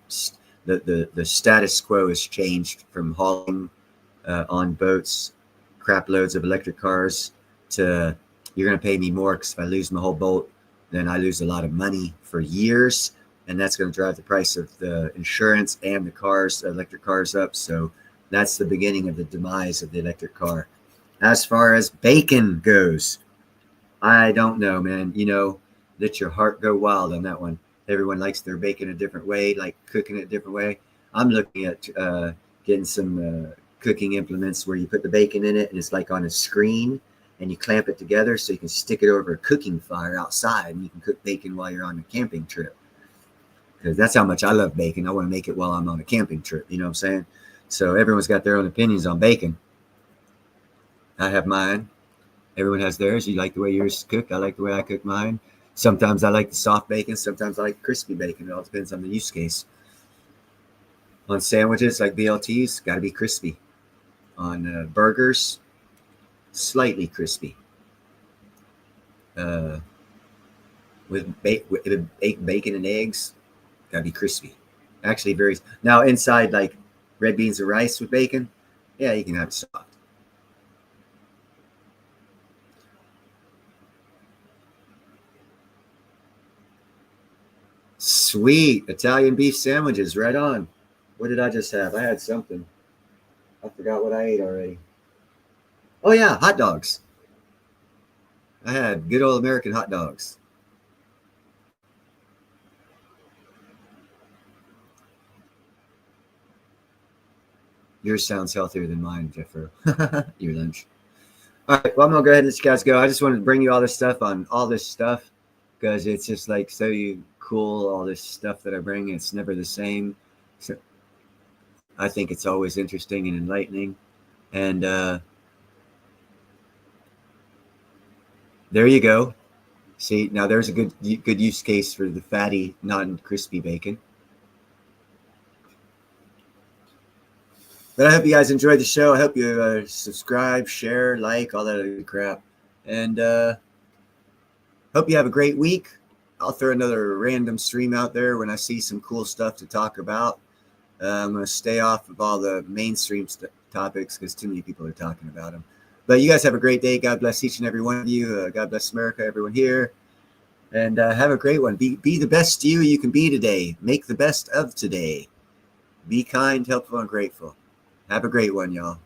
[SPEAKER 1] status quo has changed from hauling on boats crap loads of electric cars to you're going to pay me more because if I lose my whole boat, then I lose a lot of money for years. And that's going to drive the price of the insurance and the electric cars up. So that's the beginning of the demise of the electric car. As far as bacon goes, I don't know, man. Let your heart go wild on that one. Everyone likes their bacon a different way, like cooking it a different way. I'm looking at getting some cooking implements where you put the bacon in it and it's like on a screen and you clamp it together so you can stick it over a cooking fire outside and you can cook bacon while you're on a camping trip. Because that's how much I love bacon. I want to make it while I'm on a camping trip. You know what I'm saying? So everyone's got their own opinions on bacon. I have mine. Everyone has theirs. You like the way yours cook. I like the way I cook mine. Sometimes I like the soft bacon. Sometimes I like crispy bacon. It all depends on the use case. On sandwiches like BLTs, got to be crispy. On burgers, slightly crispy. With bacon and eggs, got to be crispy. Actually, very. Now, inside, like red beans and rice with bacon, yeah, you can have it soft. Sweet Italian beef sandwiches, right on. What did I just have? I had something. I forgot what I ate already. Oh yeah, hot dogs. I had good old American hot dogs. Yours sounds healthier than mine, Jeffro. Your lunch. All right, well, I'm gonna go ahead and let you guys go. I just wanted to bring you all this stuff on all this stuff because it's just like so cool. All this stuff that I bring, it's never the same. So I think it's always interesting and enlightening. And there you go. See, now there's a good use case for the fatty, non-crispy bacon. But I hope you guys enjoyed the show. I hope you subscribe, share, like, all that other crap. And hope you have a great week. I'll throw another random stream out there when I see some cool stuff to talk about. I'm going to stay off of all the mainstream topics because too many people are talking about them. But you guys have a great day. God bless each and every one of you. God bless America, everyone here. And have a great one. Be the best you can be today. Make the best of today. Be kind, helpful, and grateful. Have a great one, y'all.